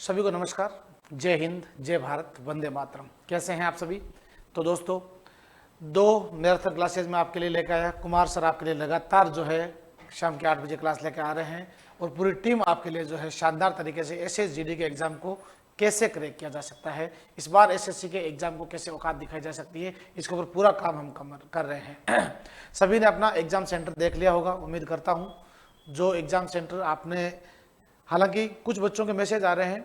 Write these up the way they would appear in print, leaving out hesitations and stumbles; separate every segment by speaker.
Speaker 1: सभी को नमस्कार। जय हिंद, जय भारत, वंदे मातरम। कैसे हैं आप सभी? तो दोस्तों, 2 मैराथन क्लासेज में आपके लिए लेकर आया। कुमार सर आपके लिए लगातार जो है शाम के 8 बजे क्लास लेकर आ रहे हैं और पूरी टीम आपके लिए जो है शानदार तरीके से एसएसजीडी के एग्जाम को कैसे क्रैक किया जा सकता है, इस बार एसएससी के एग्जाम को कैसे औकात दिखाई जा सकती है, इसके ऊपर पूरा काम हम कर रहे हैं। सभी ने अपना एग्जाम सेंटर देख लिया होगा, उम्मीद करता हूँ। जो एग्जाम सेंटर आपने, हालांकि कुछ बच्चों के मैसेज आ रहे हैं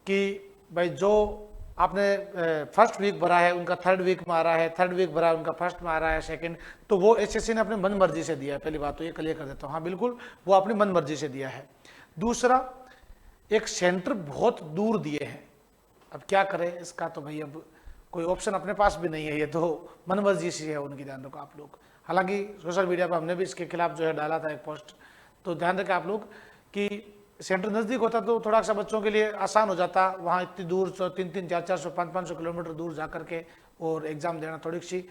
Speaker 1: कि भाई जो आपने फर्स्ट वीक भरा है उनका थर्ड वीक में आ रहा है, थर्ड वीक भरा है उनका फर्स्ट में आ रहा है, सेकंड, तो वो एसएससी ने अपनी मन मर्जी से दिया है। पहली बात तो ये क्लियर कर देता हूँ, हाँ बिल्कुल वो अपनी मन मर्जी से दिया है। दूसरा, एक सेंटर बहुत दूर दिए हैं, अब क्या करें इसका, तो भाई अब कोई ऑप्शन अपने पास भी नहीं है, ये तो मन मर्जी से है उनकी। ध्यान रखो आप लोग। हालांकि सोशल मीडिया पर हमने भी इसके खिलाफ जो है डाला था एक पोस्ट, तो ध्यान रखें आप लोग कि सेंटर नज़दीक होता तो थोड़ा सा बच्चों के लिए आसान हो जाता। वहाँ इतनी दूर 300, 400, 500 किलोमीटर दूर जा करके और एग्ज़ाम देना थोड़ी सी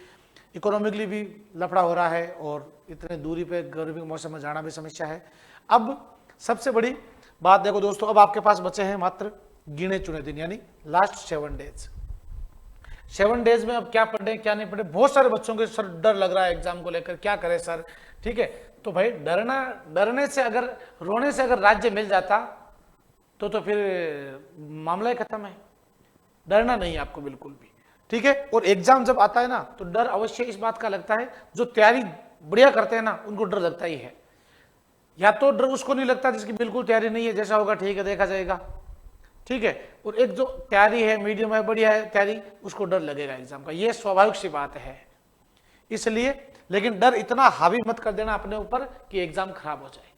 Speaker 1: इकोनॉमिकली भी लफड़ा हो रहा है, और इतने दूरी पे गर्मी के मौसम में जाना भी समस्या है। अब सबसे बड़ी बात देखो दोस्तों, अब आपके पास बचे हैं मात्र गिने चुने दिन, यानी लास्ट 7 डेज। 7 डेज में अब क्या पढ़े क्या नहीं पढ़े, बहुत सारे बच्चों के सर डर लग रहा है एग्जाम को लेकर, क्या करें सर। ठीक है, तो भाई डरने से, अगर रोने से अगर राज्य मिल जाता तो फिर मामला ही खत्म है। डरना नहीं है आपको बिल्कुल भी, ठीक है। और एग्जाम जब आता है ना तो डर अवश्य इस बात का लगता है, जो तैयारी बढ़िया करते हैं ना उनको डर लगता ही है। या तो डर उसको नहीं लगता जिसकी बिल्कुल तैयारी नहीं है, जैसा होगा ठीक है देखा जाएगा, ठीक है। और एक जो तैयारी है, मीडियम है, बढ़िया है तैयारी, उसको डर लगेगा एग्जाम का, ये स्वाभाविक सी बात है। इसलिए, लेकिन डर इतना हावी मत कर देना अपने ऊपर कि एग्जाम खराब हो जाए।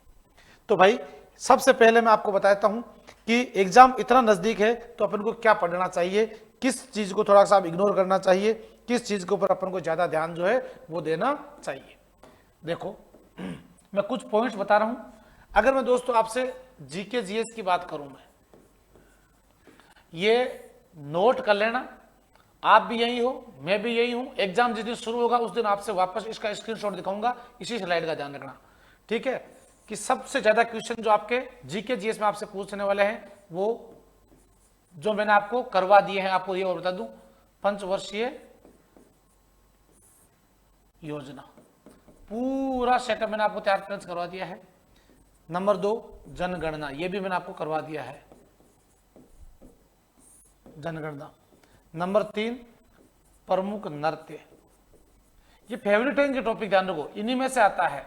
Speaker 1: तो भाई सबसे पहले मैं आपको बताता हूं कि एग्जाम इतना नजदीक है तो अपन को क्या पढ़ना चाहिए, किस चीज को थोड़ा सा इग्नोर करना चाहिए, किस चीज के ऊपर अपन को ज्यादा ध्यान जो है वो देना चाहिए। देखो मैं कुछ पॉइंट्स बता रहा हूं। अगर मैं दोस्तों आपसे जीके जीएस की बात करूं, मैं ये नोट कर लेना, आप भी यही हो, मैं भी यही हूं। एग्जाम जिस दिन शुरू होगा उस दिन आपसे वापस इसका स्क्रीनशॉट दिखाऊंगा, इसी स्लाइड का ध्यान रखना, ठीक है। कि सबसे ज्यादा क्वेश्चन जो आपके जीके जीएस में आपसे पूछने वाले हैं वो जो मैंने आपको करवा दिए हैं, आपको ये और बता दूं, पंचवर्षीय योजना पूरा सेटअप मैंने आपको तैयार करवा दिया है। नंबर 2 जनगणना, ये भी मैंने आपको करवा दिया है, जनगणना। नंबर 3 प्रमुख नृत्य, ये फेवरेट है इनके टॉपिक, ध्यान रखो, इन्हीं में से आता है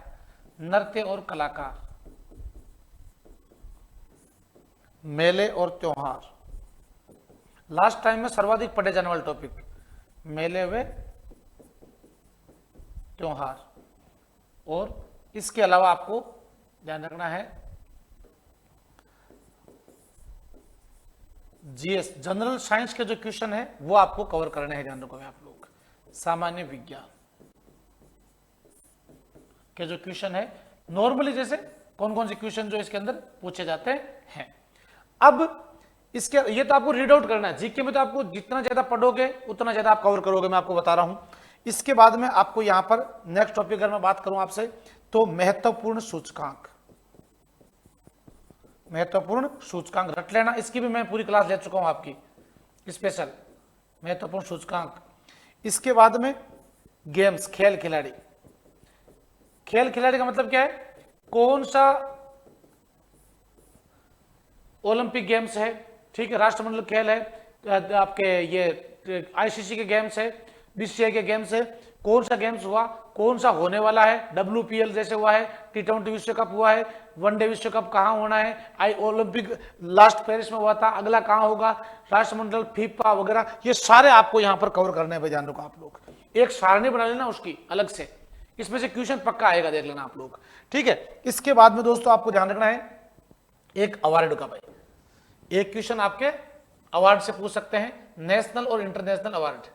Speaker 1: नृत्य और कलाकार। मेले और त्योहार, लास्ट टाइम में सर्वाधिक पढ़े जाने वाले टॉपिक, मेले व त्योहार। और इसके अलावा आपको ध्यान रखना है जीएस, जनरल साइंस के जो क्वेश्चन है वो आपको कवर करने हैं, ध्यान रखोगे आप लोग। सामान्य विज्ञान के जो क्वेश्चन है नॉर्मली, जैसे कौन कौन से क्वेश्चन जो इसके अंदर पूछे जाते हैं। अब इसके, ये तो आपको रीड आउट करना है, जीके में तो आपको जितना ज्यादा पढ़ोगे उतना ज्यादा आप कवर करोगे, मैं आपको बता रहा हूं। इसके बाद में आपको यहां पर नेक्स्ट टॉपिक अगर मैं बात करूं आपसे, तो महत्वपूर्ण सूचकांक, महत्वपूर्ण सूचकांक रट लेना, इसकी भी मैं पूरी क्लास ले चुका हूं आपकी, स्पेशल महत्वपूर्ण सूचकांक। इसके बाद में गेम्स, खेल खिलाड़ी। खेल खिलाड़ी का मतलब क्या है, कौन सा ओलंपिक गेम्स है, ठीक है, राष्ट्रमंडल खेल है, आपके ये आईसीसी के गेम्स है, बीसीसीआई के गेम्स है, कौन सा गेम्स हुआ, कौन सा होने वाला है, WPL जैसे हुआ है, T20 विश्व कप हुआ है, वनडे विश्व कप कहां होना है, ओलंपिक लास्ट पेरिस में हुआ था, अगला कहां होगा, राष्ट्रमंडल, फीफा वगैरह, ये सारे आपको यहां पर कवर करने हैं। ध्यान रखो आप लोग, एक सारणी बना लेना उसकी अलग से, इसमें से क्वेश्चन पक्का आएगा, देख लेना आप लोग, ठीक है। इसके बाद में दोस्तों आपको ध्यान रखना है एक अवार्ड का, भाई एक क्वेश्चन आपके अवार्ड से पूछ सकते हैं, नेशनल और इंटरनेशनल अवार्ड,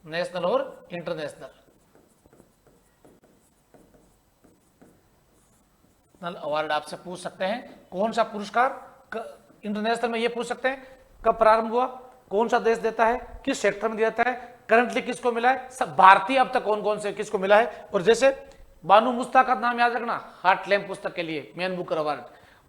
Speaker 1: नेशनल और इंटरनेशनल अवार्ड आपसे पूछ सकते हैं। कौन सा पुरस्कार इंटरनेशनल में ये पूछ सकते हैं, कब प्रारंभ हुआ, कौन सा देश देता है, किस सेक्टर में देता है, करंटली किसको मिला है, सब भारतीय अब तक कौन कौन से किसको मिला है। और जैसे बानू मुश्ताक का नाम याद रखना, हार्ट लैम्प पुस्तक के लिए मेन बुकर अवार्ड,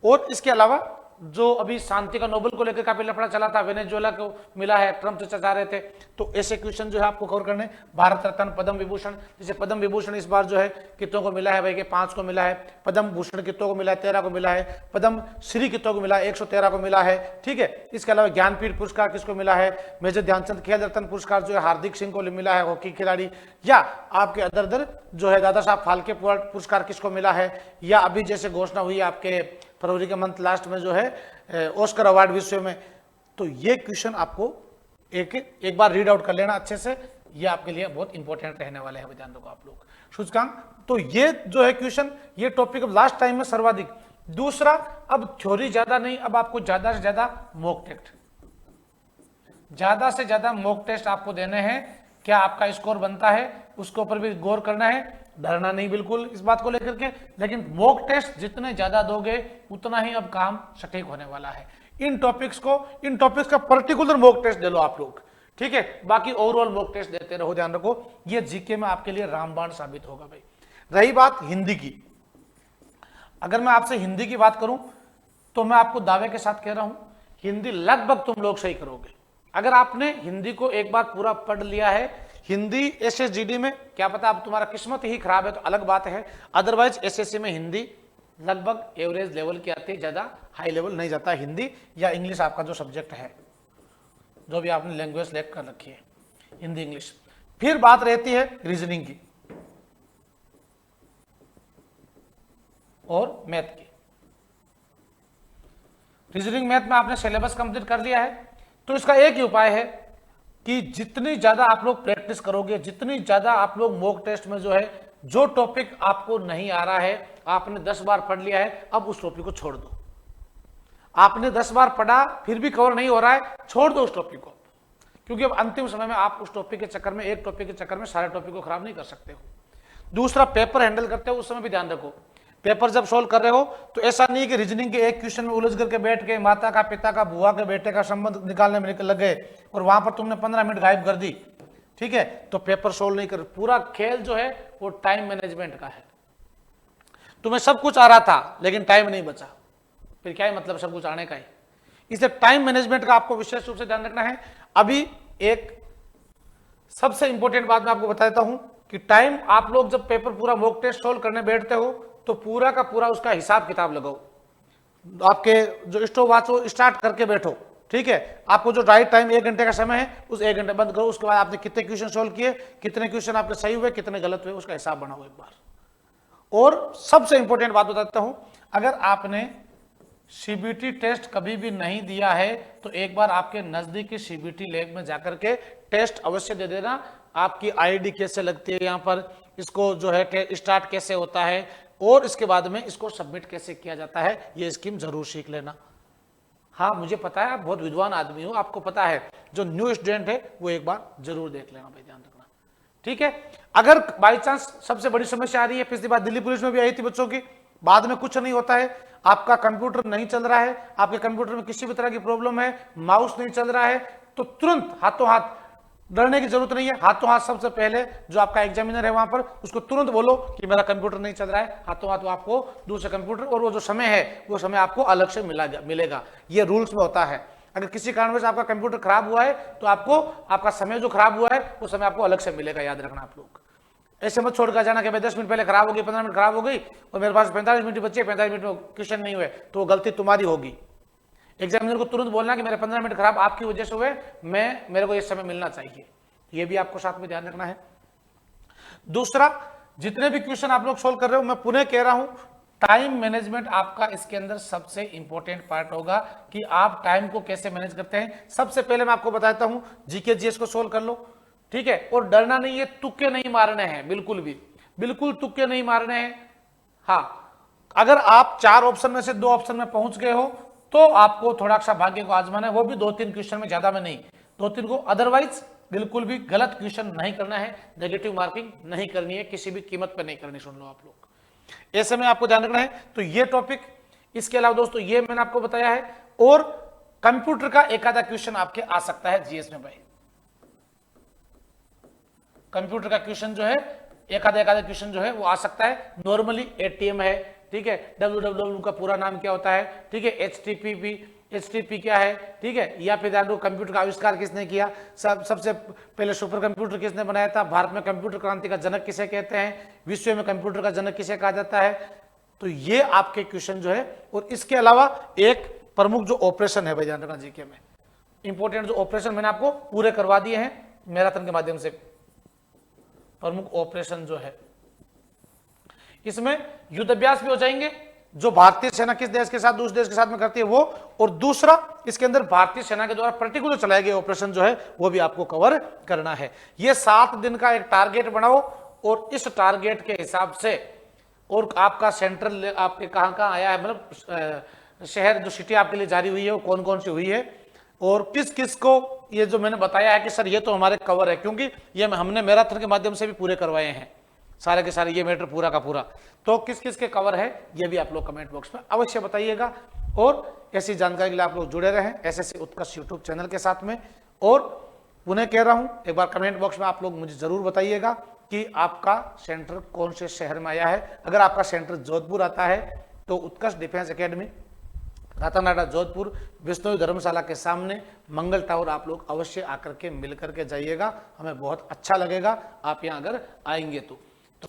Speaker 1: और इसके अलावा जो अभी शांति का नोबेल को लेकर काफी लफड़ा चला था, वेनेजुएला को मिला है, ट्रंप चर्चा चाह रहे थे, तो ऐसे क्वेश्चन जो है आपको कवर करने। भारत रत्न, पद्म विभूषण, जैसे पद्म विभूषण इस बार जो है कितनों को मिला है भाई, के 5 को मिला है। पद्म भूषण कितनों को मिला है, 13 को मिला है। पद्म श्री कितनों को मिला है, 113 को मिला है, ठीक है। इसके अलावा ज्ञानपीठ पुरस्कार किसको मिला है, मेजर ध्यानचंद खेल रत्न पुरस्कार जो है हार्दिक सिंह को मिला है, हॉकी खिलाड़ी। या आपके अदर जो है दादा साहब फाल्के पुरस्कार किसको मिला है, या अभी जैसे घोषणा हुई आपके फरवरी के मंथ लास्ट में जो है ऑस्कर अवार्ड विश्व में। तो ये क्वेश्चन आपको एक बार रीड आउट कर लेना अच्छे से, ये आपके लिए बहुत इंपॉर्टेंट रहने वाले हैं, ध्यान रखो आप लोग। सूचकांक, तो ये जो है क्वेश्चन, ये टॉपिक लास्ट टाइम में सर्वाधिक। दूसरा, अब थ्योरी ज्यादा नहीं, अब आपको ज्यादा से ज्यादा मॉक टेस्ट, ज्यादा से ज्यादा मॉक टेस्ट आपको देने हैं। क्या आपका स्कोर बनता है उसके ऊपर भी गौर करना है, डरना नहीं बिल्कुल इस बात को लेकर के। लेकिन मॉक टेस्ट जितने ज्यादा दोगे उतना ही अब काम सटीक होने वाला है। इन टॉपिक्स का पर्टिकुलर मॉक टेस्ट दे लो आप लोग, ठीक है। बाकी ओवरऑल मॉक टेस्ट देते रहो, ध्यान रखो, ये जीके में आपके लिए रामबाण साबित होगा भाई। रही बात हिंदी की, अगर मैं आपसे हिंदी की बात करूं तो मैं आपको दावे के साथ कह रहा हूं, हिंदी लगभग तुम लोग सही करोगे। अगर आपने हिंदी को एक बार पूरा पढ़ लिया है, हिंदी एसएसजीडी में क्या पता अब तुम्हारा किस्मत ही खराब है तो अलग बात है, अदरवाइज एसएससी में हिंदी लगभग एवरेज लेवल की आती है, ज्यादा हाई लेवल नहीं जाता हिंदी या इंग्लिश आपका जो सब्जेक्ट है, जो भी आपने लैंग्वेज सेलेक्ट कर रखी है, हिंदी इंग्लिश। फिर बात रहती है रीजनिंग की और मैथ की। रीजनिंग मैथ में आपने सिलेबस कंप्लीट कर लिया है, तो इसका एक ही उपाय है कि जितनी ज्यादा आप लोग प्रैक्टिस करोगे, जितनी ज्यादा आप लोग मॉक टेस्ट में जो है, जो टॉपिक आपको नहीं आ रहा है, आपने 10 बार पढ़ लिया है, अब उस टॉपिक को छोड़ दो। आपने 10 बार पढ़ा फिर भी कवर नहीं हो रहा है, छोड़ दो उस टॉपिक को, क्योंकि अब अंतिम समय में आप उस टॉपिक के चक्कर में, एक टॉपिक के चक्कर में सारे टॉपिक को खराब नहीं कर सकते हो। दूसरा, पेपर हैंडल करते हो उस समय भी ध्यान रखो, पेपर जब सोल्व कर रहे हो तो ऐसा नहीं कि रीजनिंग के एक क्वेश्चन में उलझ करके बैठ के माता का, पिता का, बुआ के बेटे का संबंध निकालने में लग गए और वहां पर तुमने 15 मिनट गायब कर दी, ठीक है, तो पेपर सोल्व नहीं कर। पूरा खेल जो है वो टाइम मैनेजमेंट का है। तुम्हें सब कुछ आ रहा था लेकिन टाइम नहीं बचा, फिर क्या है मतलब सब कुछ आने का ही। इसलिए टाइम मैनेजमेंट का आपको विशेष रूप से ध्यान रखना है। अभी एक सबसे इंपॉर्टेंट बात मैं आपको बता देता हूं कि टाइम, आप लोग जब पेपर पूरा मॉक टेस्ट सोल्व करने बैठते हो तो पूरा का पूरा उसका हिसाब किताब लगाओ। आपके जो स्टॉप वॉच हो स्टार्ट करके बैठो, ठीक है। आपको जो राइट टाइम 1 घंटे का समय है उस 1 घंटे बंद करो, उसके बाद आपने कितने क्वेश्चन सोल्व किए, कितने क्वेश्चन आपके सही हुए, कितने गलत हुए, उसका हिसाब बनाओ एक बार। और सबसे इंपॉर्टेंट बात बताता हूं, अगर आपने सीबीटी टेस्ट कभी भी नहीं दिया है तो एक बार आपके नजदीकी सीबीटी लैब में जाकर के टेस्ट अवश्य दे देना। आपकी आईडी कैसे लगती है, यहाँ पर इसको जो है स्टार्ट कैसे होता है और इसके बाद में इसको सबमिट कैसे किया जाता है, ये स्कीम जरूर सीख लेना। हाँ, मुझे पता है आप बहुत विद्वान आदमी हो, आपको पता है, जो न्यू स्टूडेंट है वो एक बार जरूर देख लेना भाई, ध्यान रखना, ठीक है। अगर बाई चांस सबसे बड़ी समस्या आ रही है, पिछली बार दिल्ली पुलिस में भी आई थी बच्चों की, बाद में कुछ नहीं होता है, आपका कंप्यूटर नहीं चल रहा है, आपके कंप्यूटर में किसी भी तरह की प्रॉब्लम है, माउस नहीं चल रहा है, तो तुरंत हाथों हाथ, डरने की जरूरत नहीं है, हाथों हाथ सबसे पहले जो आपका एग्जामिनर है वहां पर उसको तुरंत बोलो कि मेरा कंप्यूटर नहीं चल रहा है, हाथों हाथ वो आपको दूसरे कंप्यूटर और वो जो समय है वो समय आपको अलग से मिलेगा। ये रूल्स में होता है। अगर किसी कारणवश आपका कंप्यूटर खराब हुआ है तो आपको आपका समय जो खराब हुआ है वो समय आपको अलग से मिलेगा, याद रखना आप लोग। ऐसे मत छोड़कर जाना कि भाई 10 मिनट पहले खराब हो गई, 15 मिनट खराब हो गई और मेरे पास 45 मिनट बचे, 45 मिनट में क्वेश्चन नहीं हुए, तो वो गलती तुम्हारी होगी। एग्जामिनर को तुरंत बोलना कि मेरे 15 मिनट खराब आपकी वजह से हुए, मेरे को ये समय मिलना चाहिए, ये भी आपको साथ में ध्यान रखना है। दूसरा, जितने भी क्वेश्चन आप लोग सोल्व कर रहे हो, मैं पुनः कह रहा हूं, टाइम मैनेजमेंट आपका इसके अंदर सबसे इंपॉर्टेंट पार्ट होगा कि आप टाइम को कैसे मैनेज करते हैं। सबसे पहले मैं आपको बताता हूं, जीके जीएस को सोल्व कर लो, ठीक है, और डरना नहीं है, तुक्के नहीं मारने हैं, बिल्कुल भी, बिल्कुल तुक्के नहीं मारने हैं। हाँ, अगर आप 4 ऑप्शन में से 2 ऑप्शन में पहुंच गए हो तो आपको थोड़ा सा भाग्य को आजमाना है, वो भी 2-3 क्वेश्चन में, ज्यादा में नहीं, 2-3 को। अदरवाइज बिल्कुल भी गलत क्वेश्चन नहीं करना है, नेगेटिव मार्किंग नहीं करनी है, किसी भी कीमत पर नहीं करनी, सुन लो आप लोग, ऐसे में आपको ध्यान रखना है। तो ये टॉपिक, इसके अलावा दोस्तों ये मैंने आपको बताया है, और कंप्यूटर का एक आधा क्वेश्चन आपके आ सकता है जीएस में भाई, कंप्यूटर का क्वेश्चन जो है एक आधा क्वेश्चन जो है वो आ सकता है। नॉर्मली एटीएम है, ठीक है, www का पूरा नाम क्या होता है, ठीक है, HTTP क्या है, ठीक है, या फिर ध्यान रखो कंप्यूटर का आविष्कार किसने किया, सबसे पहले सुपर कंप्यूटर किसने बनाया था, भारत में कंप्यूटर क्रांति का जनक किसे कहते हैं, विश्व में कंप्यूटर का जनक किसे कहा जाता है। तो ये आपके क्वेश्चन जो है, और इसके अलावा एक प्रमुख जो ऑपरेशन है भाई ध्यान रखना जीके में, इंपॉर्टेंट जो ऑपरेशन मैंने आपको पूरे करवा दिए हैं मैराथन के माध्यम से। प्रमुख ऑपरेशन जो है, इसमें युद्ध अभ्यास भी हो जाएंगे, जो भारतीय सेना किस देश के साथ दूसरे देश के साथ में करती है वो, और दूसरा इसके अंदर भारतीय सेना के द्वारा पर्टिकुलर चलाए गए ऑपरेशन जो है वो भी आपको कवर करना है। ये 7 दिन का एक टारगेट बनाओ, और इस टारगेट के हिसाब से, और आपका सेंट्रल आपके कहां कहां आया है, मतलब शहर जो सिटी आपके लिए जारी हुई है वो कौन कौन सी हुई है, और किस किस को ये जो मैंने बताया है कि सर ये तो हमारे कवर है, क्योंकि ये हमने मैराथन के माध्यम से भी पूरे करवाए हैं सारे के सारे, ये मैटर पूरा का पूरा, तो किस किस के कवर है ये भी आप लोग कमेंट बॉक्स में अवश्य बताइएगा। और ऐसी जानकारी के लिए आप लोग जुड़े रहें एसएससी उत्कर्ष यूट्यूब चैनल के साथ में। और पुनः कह रहा हूं, एक बार कमेंट बॉक्स में आप लोग मुझे जरूर बताइएगा कि आपका सेंटर कौन से शहर में आया है। अगर आपका सेंटर जोधपुर आता है तो उत्कर्ष डिफेंस एकेडमी रातानाडा जोधपुर विष्णु धर्मशाला के सामने मंगल टावर आप लोग अवश्य आकर के मिल करके जाइएगा, हमें बहुत अच्छा लगेगा आप यहाँ अगर आएंगे तो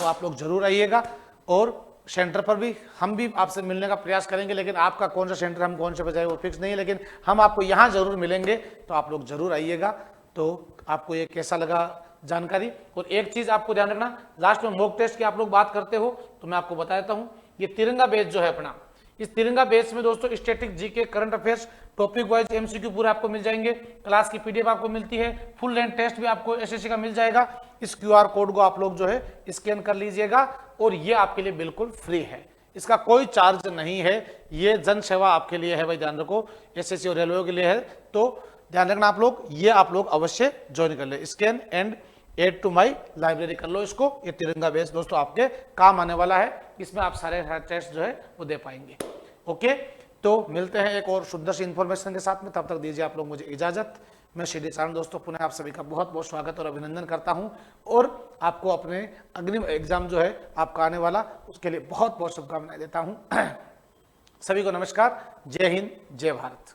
Speaker 1: आप लोग जरूर आइएगा। और सेंटर पर भी हम भी आपसे मिलने का प्रयास करेंगे, लेकिन आपका कौन सा सेंटर हम कौन से बजाए वो फिक्स नहीं है, लेकिन हम आपको यहाँ जरूर मिलेंगे, तो आप लोग जरूर आइएगा। तो आपको ये कैसा लगा जानकारी। और एक चीज आपको ध्यान रखना, लास्ट में मॉक टेस्ट की आप लोग बात करते हो तो मैं आपको बता देता हूँ, ये तिरंगा बेस जो है अपना, इस तिरंगा बेस में दोस्तों static GK current affairs topic wise MCQ पूरे आपको मिल जाएंगे, क्लास की पीडीएफ आपको मिलती है, फुल लेंथ टेस्ट भी आपको एसएससी का मिल जाएगा। इस क्यूआर कोड को आप लोग जो है स्कैन कर लीजिएगा, और ये आपके लिए बिल्कुल फ्री है, इसका कोई चार्ज नहीं है, ये जन सेवा आपके लिए है भाई ध्यान रखो, एसएससी और रेलवे के लिए है, तो ध्यान रखना आप लोग, ये आप लोग अवश्य ज्वाइन कर ले, scan and add to my library कर लो इसको। ये तिरंगा बेस दोस्तों आपके काम आने वाला है, इसमें आप सारे टेस्ट जो है वो दे पाएंगे। ओके, तो मिलते हैं एक और सुंदर सी इंफॉर्मेशन के साथ में, तब तक दीजिए आप लोग मुझे इजाजत। मैं श्री सारण दोस्तों पुनः आप सभी का बहुत बहुत स्वागत और अभिनंदन करता हूं, और आपको अपने अग्रिम एग्जाम जो है आपका आने वाला उसके लिए बहुत बहुत शुभकामनाएं देता हूं। सभी को नमस्कार, जय हिंद, जय भारत।